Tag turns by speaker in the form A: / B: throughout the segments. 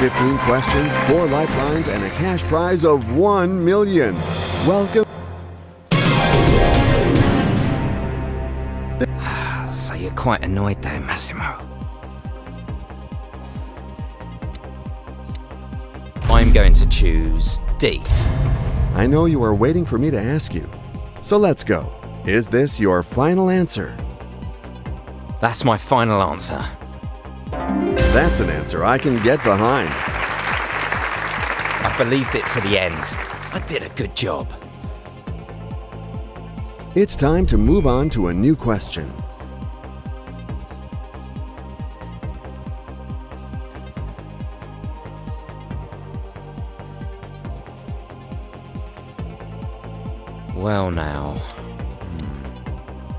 A: 15 questions, 4 lifelines, and a cash prize of 1 million. Welcome.
B: So you're quite annoyed there, Massimo. I'm going to choose D.
A: I know you are waiting for me to ask you. So let's go. Is this your final answer?
B: That's my final answer.
A: That's an answer I can get behind.
B: I believed it to the end. I did a good job.
A: It's time to move on to a new question.
B: Well now.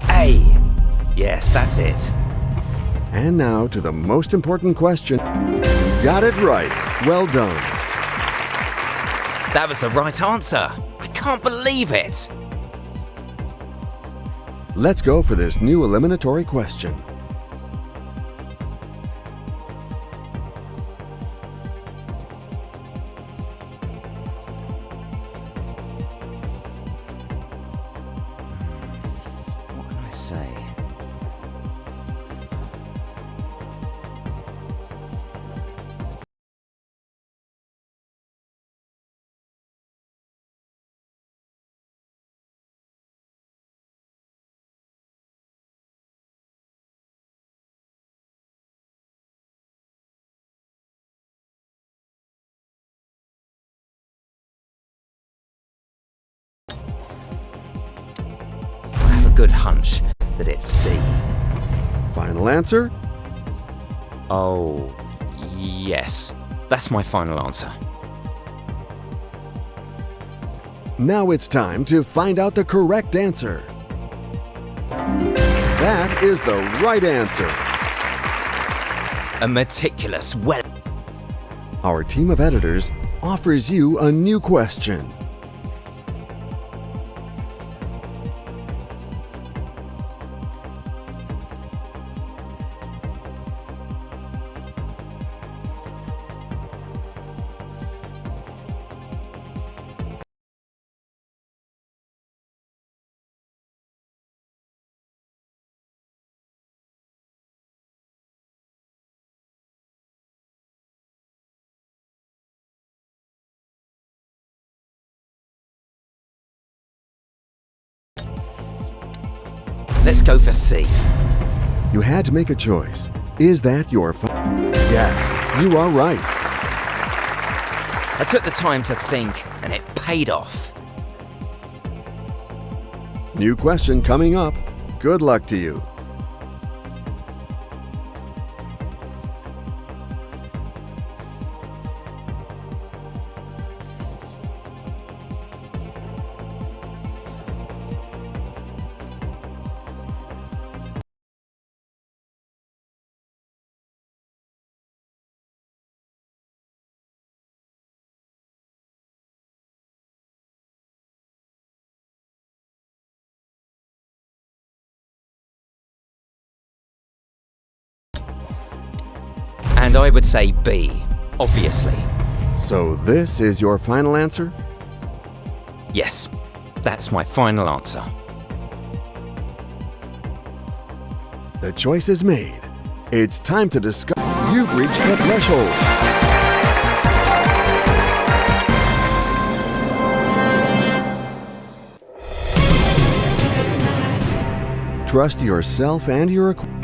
B: A! Yes, that's it.
A: And now to the most important question. You got it right. Well done.
B: That was the right answer. I can't believe it.
A: Let's go for this new eliminatory question.
B: What can I say? I have a good hunch that it's C.
A: Final answer?
B: Oh, yes. That's my final answer.
A: Now it's time to find out the correct answer. That is the right answer.
B: A meticulous,
A: Our team of editors offers you a new question.
B: Let's go for C.
A: You had to make a choice. Is that your Yes, you are right.
B: I took the time to think, and it paid off.
A: New question coming up. Good luck to you.
B: And I would say B, obviously.
A: So this is your final answer?
B: Yes, that's my final answer.
A: The choice is made. It's time to discuss. You've reached the threshold. Trust yourself and your equipment.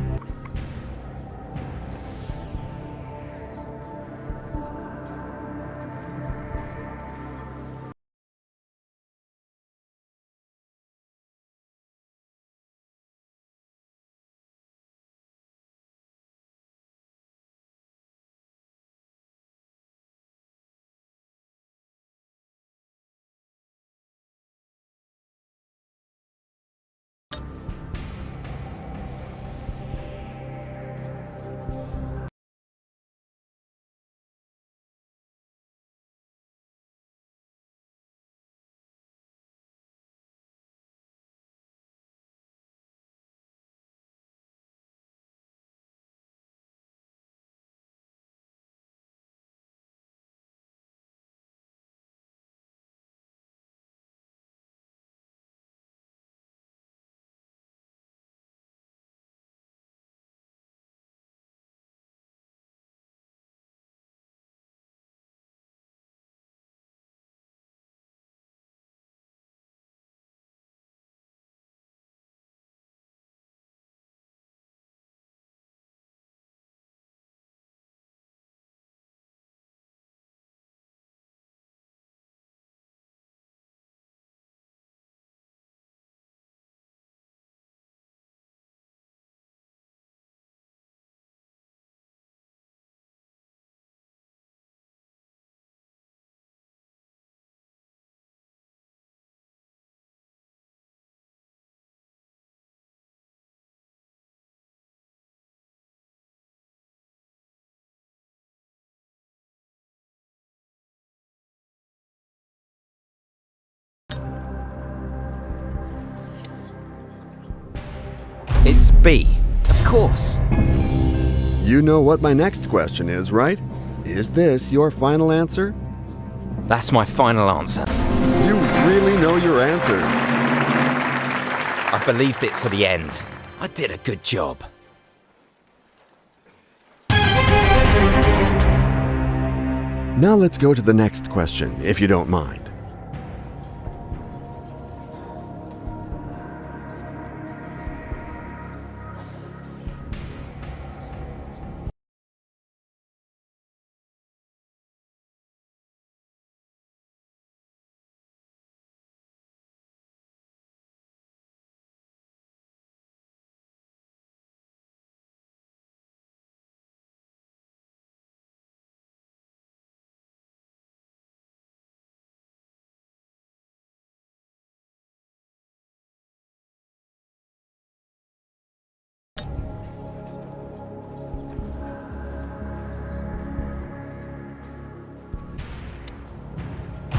B: B, of course.
A: You know what my next question is, right? Is this your final answer?
B: That's my final answer.
A: You really know your answers.
B: I believed it to the end. I did a good job.
A: Now let's go to the next question, if you don't mind.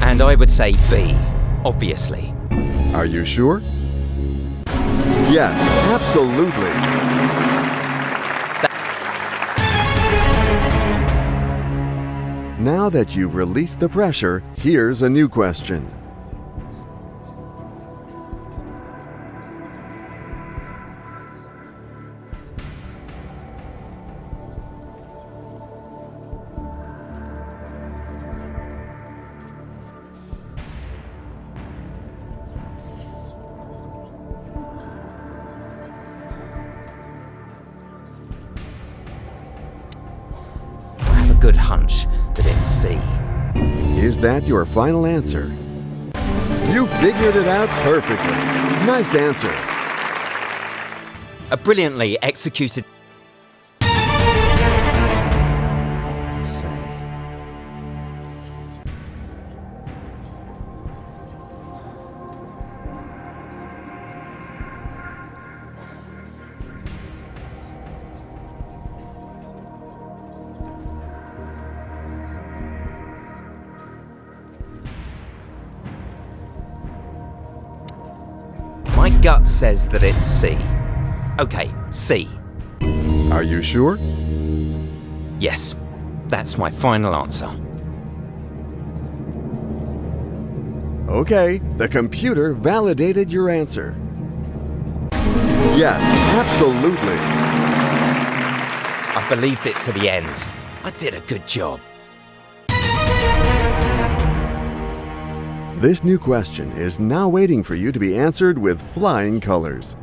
B: And I would say B, obviously.
A: Are you sure? Yes, absolutely. Now that you've released the pressure, here's a new question.
B: Good hunch that it's C.
A: Is that your final answer? You figured it out perfectly. Nice answer.
B: A brilliantly executed. My gut says that it's C. Okay, C.
A: Are you sure?
B: Yes, that's my final answer.
A: Okay, the computer validated your answer. Yes, absolutely.
B: I believed it to the end. I did a good job.
A: This new question is now waiting for you to be answered with flying colors.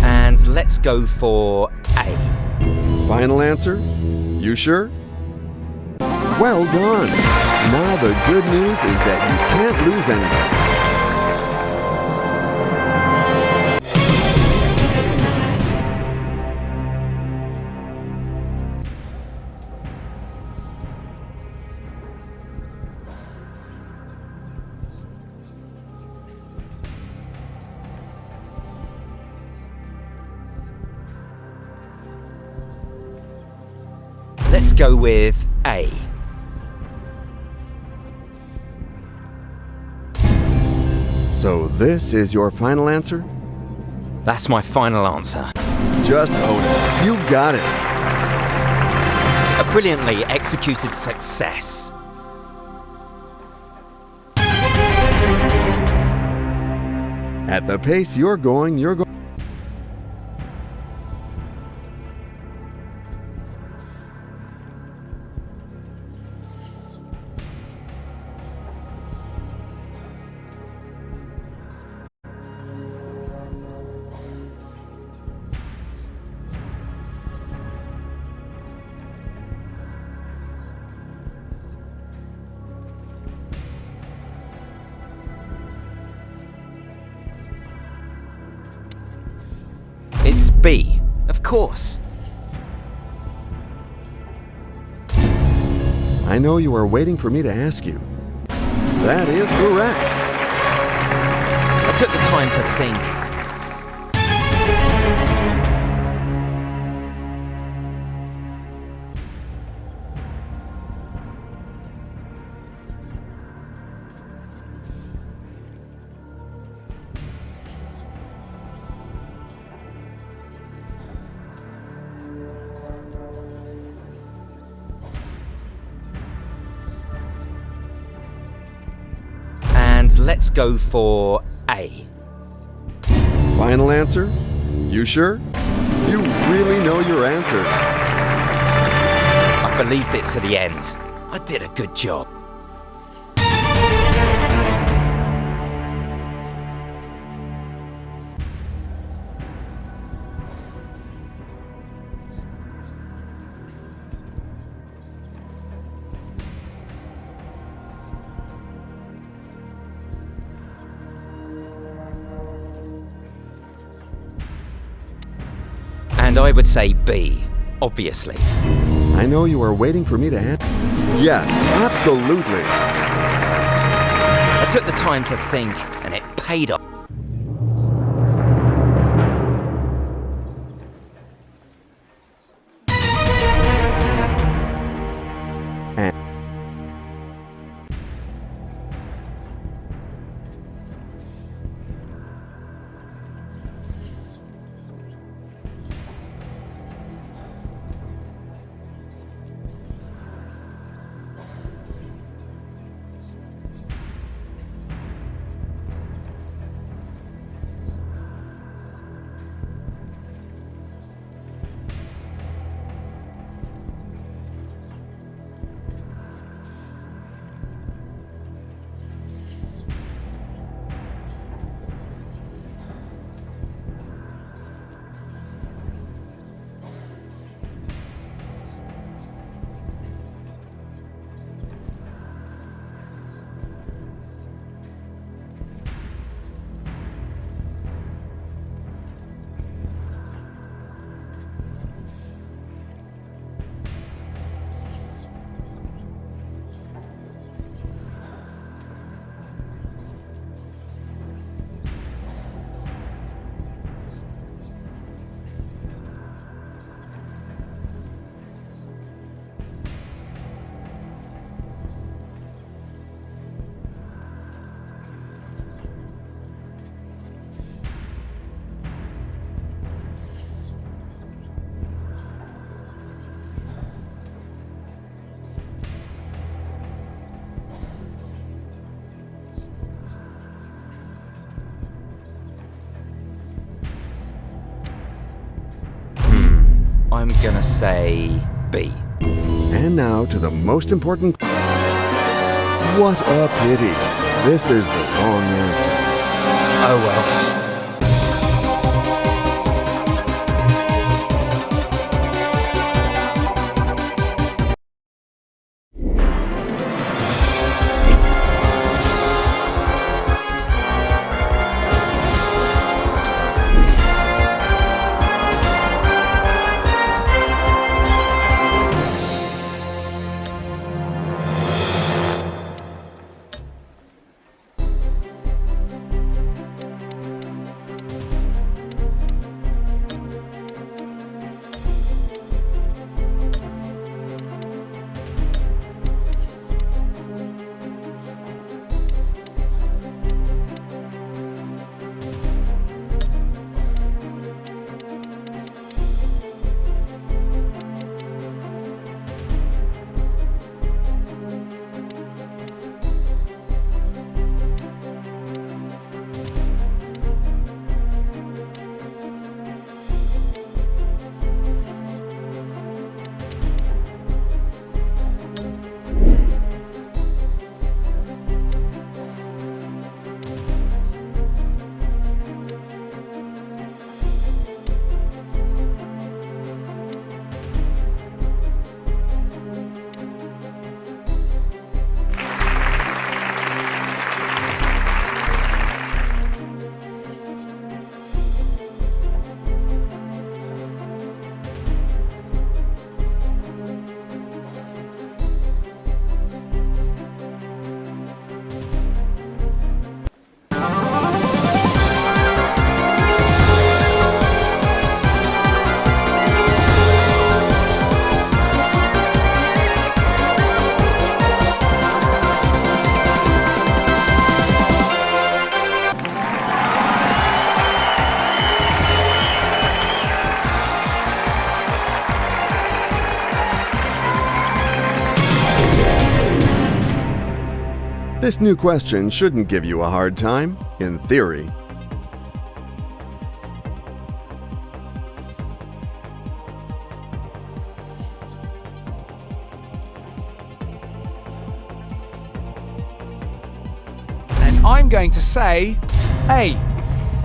B: And let's go for A.
A: Final answer? You sure? Well done! Now the good news is that you can't lose anything.
B: Let's go with A.
A: So this is your final answer?
B: That's my final answer.
A: Just own it. You got it.
B: A brilliantly executed success.
A: At the pace you're going, you're going.
B: B, of course.
A: I know you are waiting for me to ask you. That is correct.
B: I took the time to think. And let's go for A.
A: Final answer? You sure? You really know your answer.
B: I believed it to the end. I did a good job. And I would say B, obviously.
A: I know you are waiting for me to ask. Yes, absolutely.
B: I took the time to think, and it paid off. I'm gonna say B.
A: And now to the most important. What a pity. This is the wrong answer.
B: Oh well.
A: This new question shouldn't give you a hard time, in theory.
C: And I'm going to say A.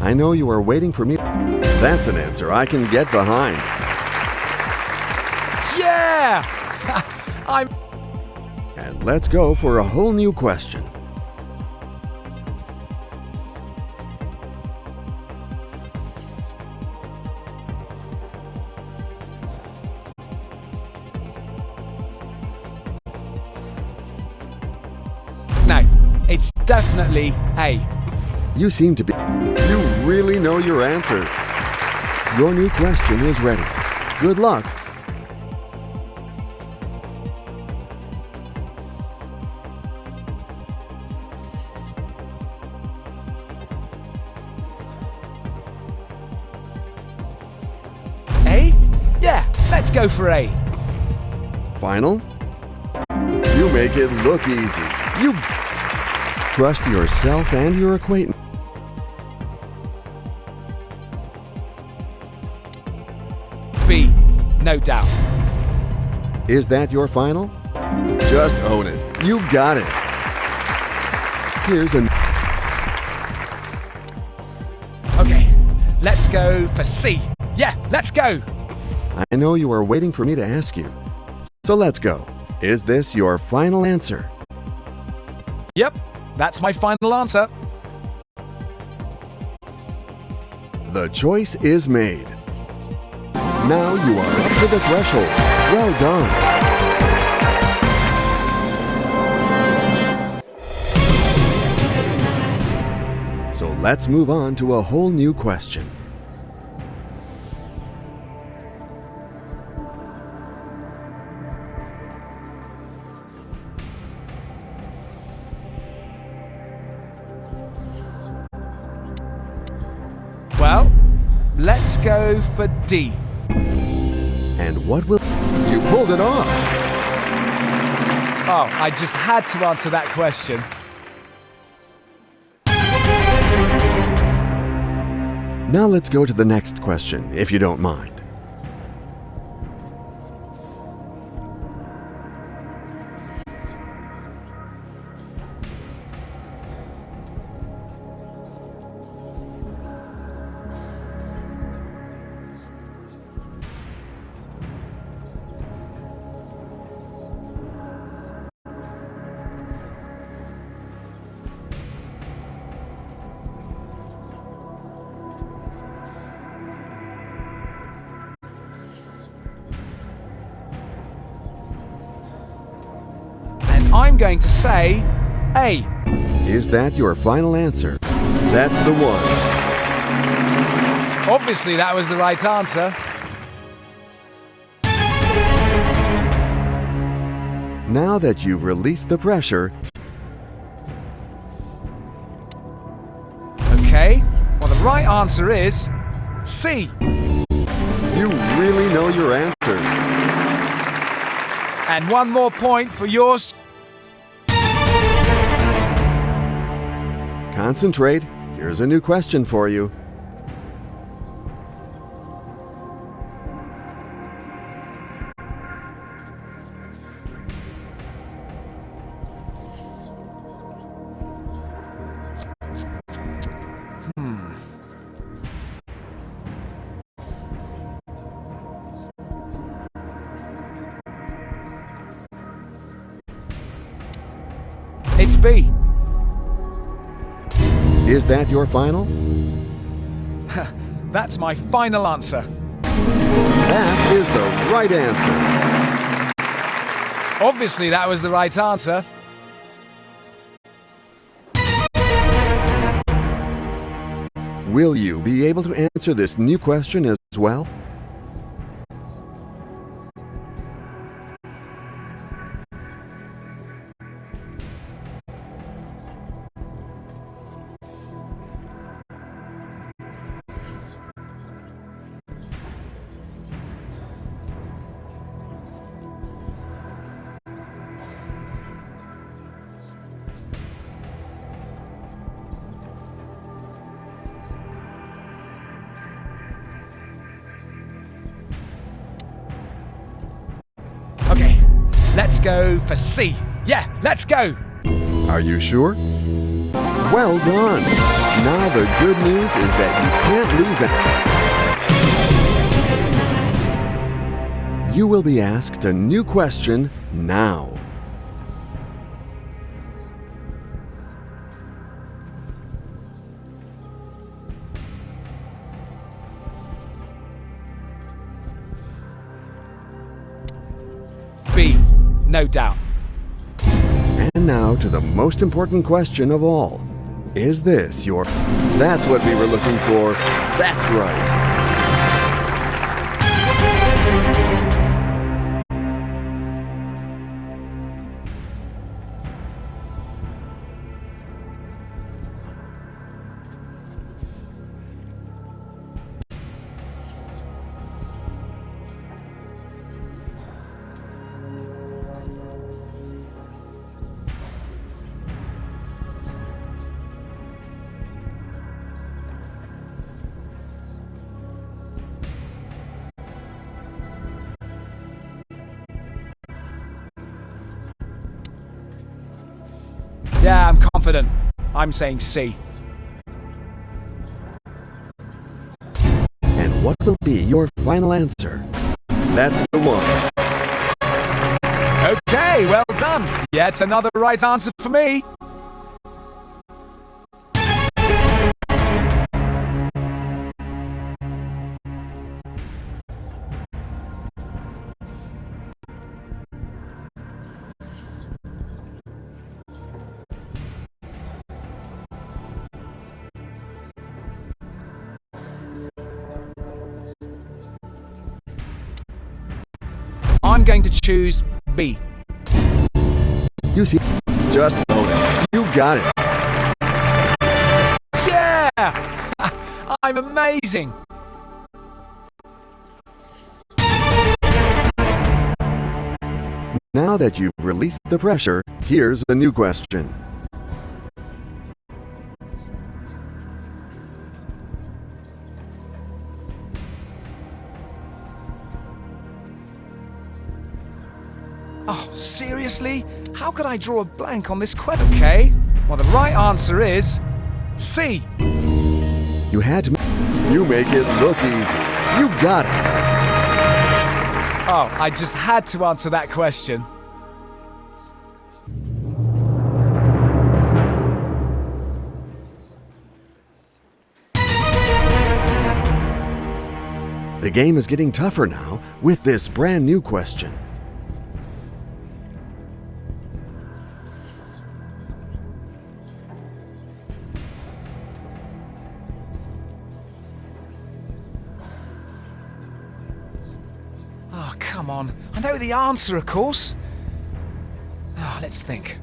A: I know you are waiting for me. That's an answer I can get behind.
C: Yeah! I'm...
A: And let's go for a whole new question.
C: No, it's definitely A.
A: You seem to be... You really know your answer. Your new question is ready. Good luck.
C: A? Yeah, let's go for A.
A: Final? You make it look easy. You trust yourself and your acquaintance.
C: B, no doubt.
A: Is that your final? Just own it. You got it. Here's a...
C: Okay, let's go for C. Yeah, let's go.
A: I know you are waiting for me to ask you. So let's go. Is this your final answer?
C: Yep, that's my final answer.
A: The choice is made. Now you are up to the threshold. Well done. So let's move on to a whole new question.
C: Well, let's go for D.
A: And what will... You pulled it off.
C: Oh, I just had to answer that question.
A: Now let's go to the next question, if you don't mind.
C: I'm going to say A.
A: Is that your final answer? That's the one.
C: Obviously, that was the right answer.
A: Now that you've released the pressure,
C: Okay, well, the right answer is C.
A: you really know your answer.
C: And one more point for yours.
A: Concentrate. Here's a new question for you.
C: It's B.
A: Is that your final?
C: That's my final answer.
A: That is the right answer.
C: Obviously, that was the right answer.
A: Will you be able to answer this new question as well?
C: go for C. Yeah, let's go.
A: Are you sure? Well done! Now the good news is that you can't lose it. You will be asked a new question now.
C: B, no doubt.
A: And now to the most important question of all. Is this your... That's what we were looking for. That's right.
C: Yeah, I'm confident. I'm saying C.
A: And what will be your final answer? That's the one.
C: Okay, well done. Yet another right answer for me. I'm going to choose B.
A: You see, just own it. You got it.
C: Yeah! I'm amazing.
A: Now that you've released the pressure, here's a new question.
C: Oh, seriously? How could I draw a blank on this question? Okay, well the right answer is C.
A: You had to... You make it look easy. You got it.
C: Oh, I just had to answer that question.
A: The game is getting tougher now with this brand new question.
C: Oh, come on. I know the answer, of course. Ah, let's think.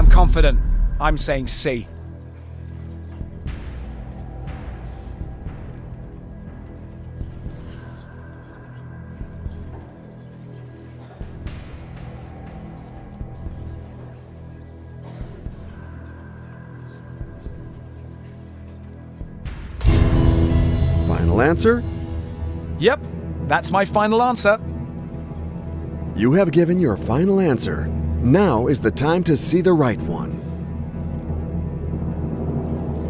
C: am confident. I'm saying C.
A: Final answer?
C: Yep, that's my final answer.
A: You have given your final answer. Now is the time to see the right one.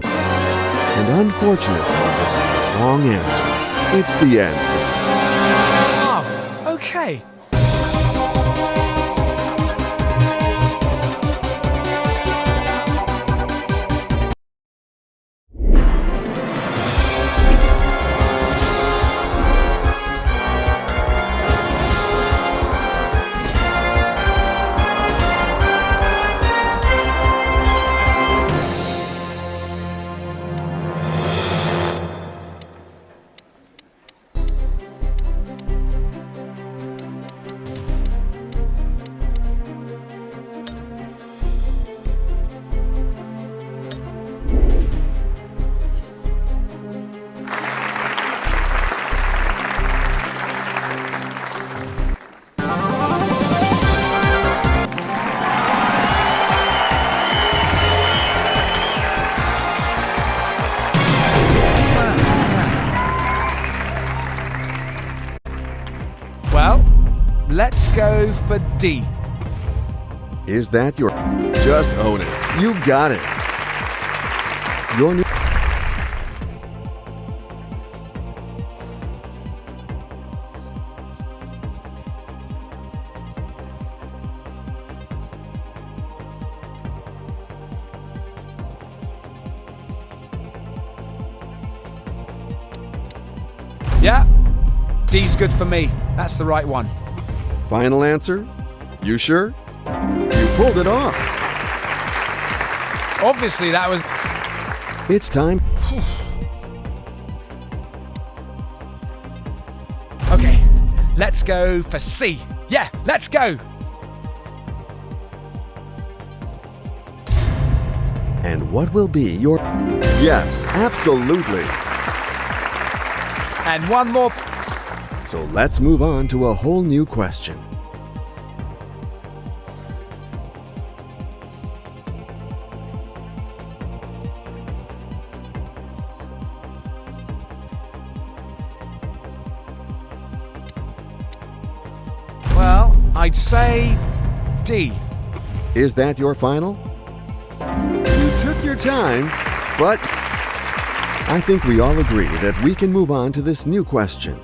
A: And unfortunately, this is the wrong answer. It's the end.
C: Oh, okay. Well, let's go for D.
A: Is that your... Just own it. You got it. Your new...
C: Yeah, D's good for me. That's the right one.
A: Final answer? You sure? You pulled it off.
C: Obviously, that was...
A: It's time.
C: Okay, let's go for C. Yeah, let's go.
A: And what will be your... Yes, absolutely.
C: And one more.
A: So let's move on to a whole new question.
C: Well, I'd say D.
A: Is that your final? You took your time, but I think we all agree that we can move on to this new question.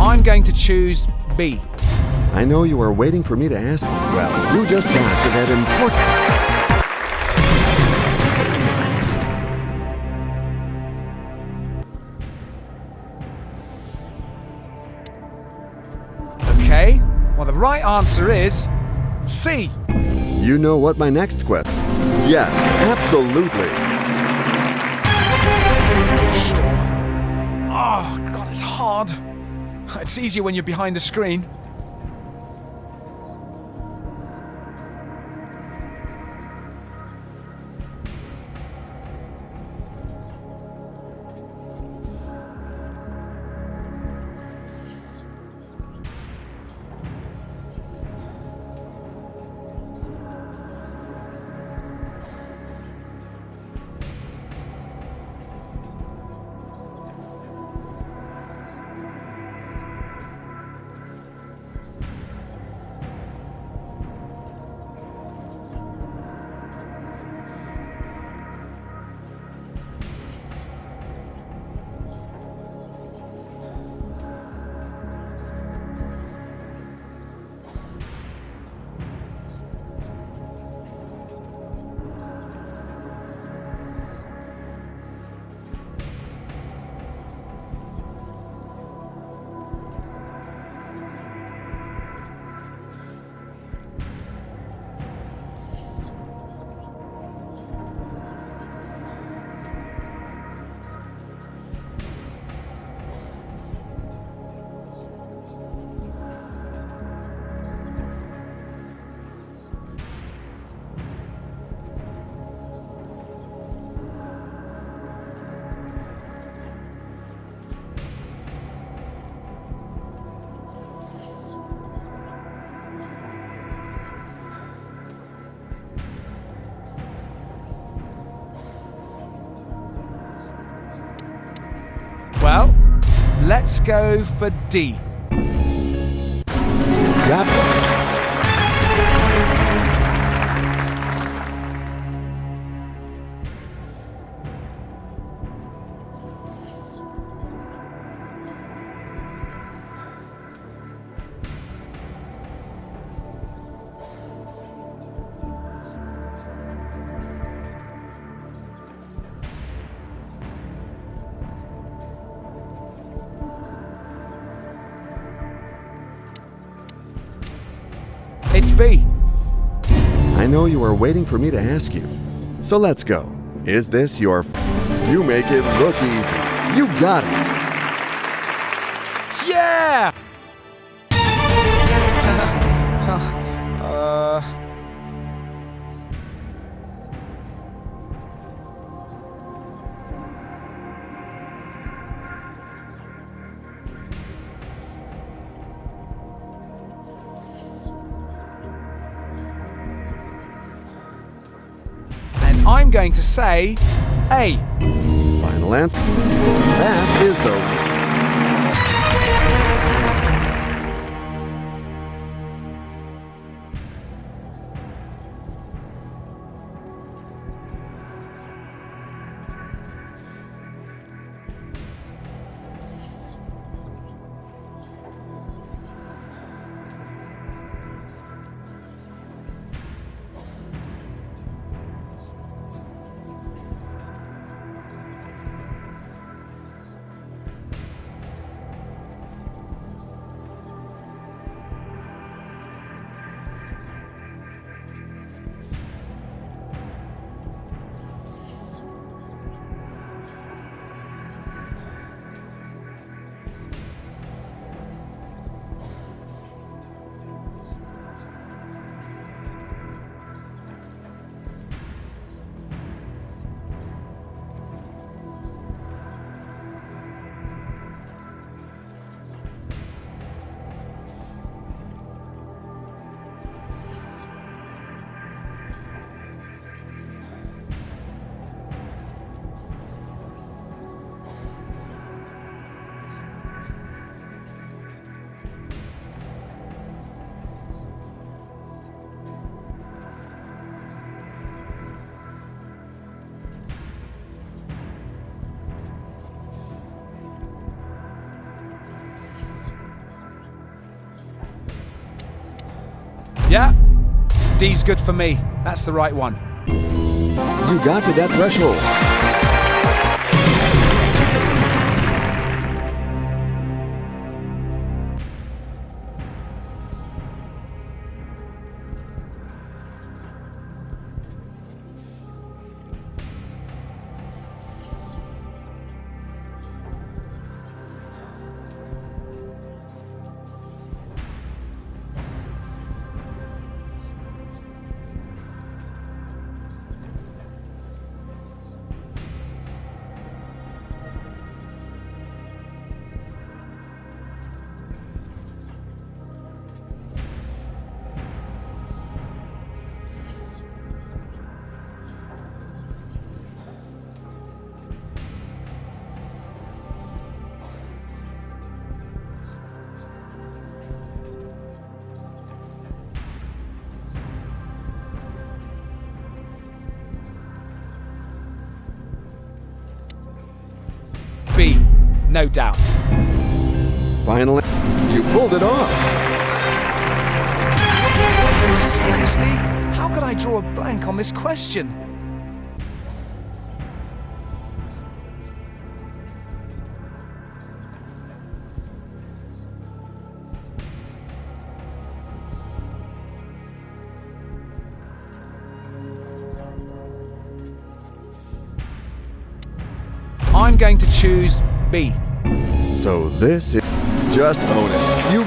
C: I'm going to choose B.
A: I know you are waiting for me to ask. Well, you just got to that important...
C: Okay, well, the right answer is C.
A: You know what my next question? Yes, absolutely.
C: Sure. Oh, God, it's hard. It's easier when you're behind a screen. Let's go for D.
A: Got it.
C: It's B.
A: I know you are waiting for me to ask you. So let's go. Is this your... You make it look easy. You got it.
C: Yeah! And I'm going to say A.
A: Final answer. That is the...
C: Yeah, D's good for me. That's the right one.
A: You got to that threshold.
C: B, no doubt.
A: Finally, you pulled it off.
C: Seriously? How could I draw a blank on this question? I'm going to choose B.
A: So this is... Just own it. You...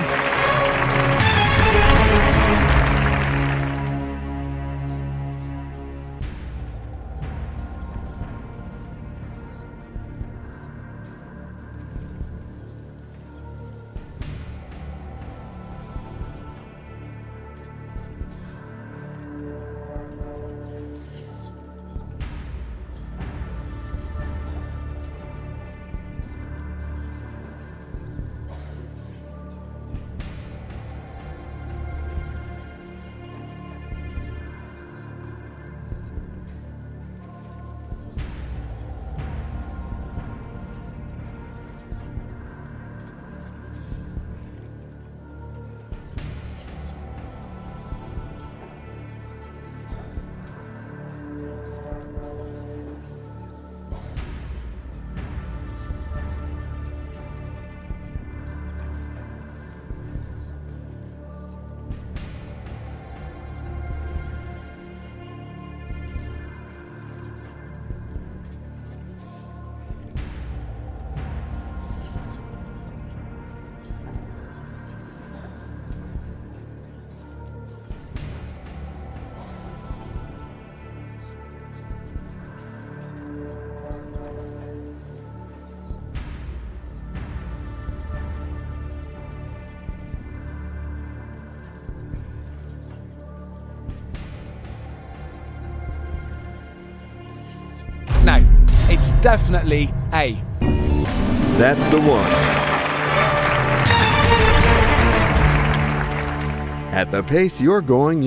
C: It's definitely A.
A: That's the one. At the pace you're going.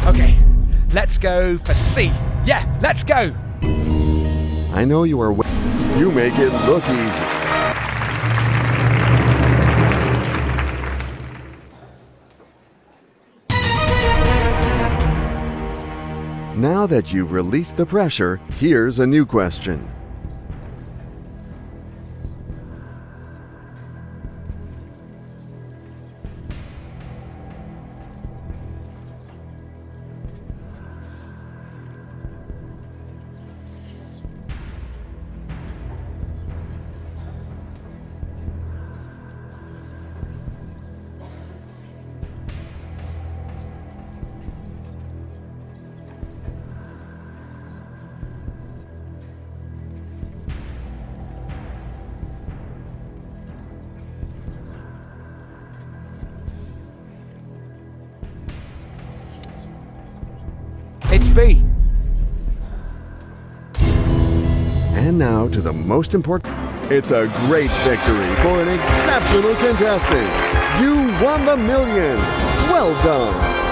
C: Okay, let's go for C. Yeah, let's go.
A: I know you are. You make it look easy. Now that you've released the pressure, here's a new question.
C: It's B.
A: And now to the most important. It's a great victory for an exceptional contestant. You won the million. Well done.